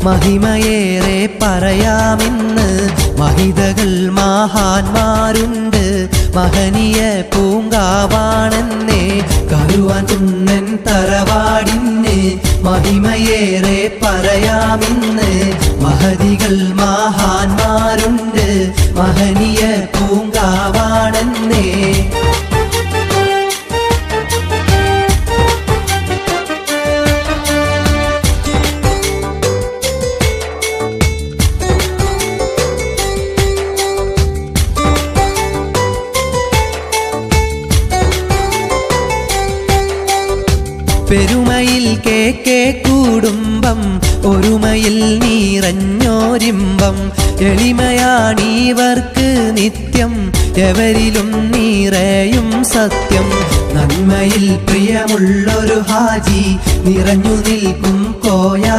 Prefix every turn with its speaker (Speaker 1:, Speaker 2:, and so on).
Speaker 1: മഹിമയേറെ പറയാമെന്ന് മഹിതകൾ മഹാന്മാരുണ്ട് മഹനീയ പൂങ്കാവാണെന്നേ കരുവാൻ കുന്നൻ തറവാടിന് മഹിമയേറെ പറയാമെന്ന് മഹതികൾ മഹാന്മാരുണ്ട് മഹനീയ പൂങ്കാവാണെന്നേ പെരുമയിൽ കെ കുടുംബം ഒരുമയിൽ നിറഞ്ഞോരിമ്പം എളിമയാണീവർക്ക് നിത്യം എവരിലും നിറയും സത്യം നന്മയിൽ പ്രിയമുള്ളൊരു ഹാജി നിറഞ്ഞു നിൽക്കും കോയാ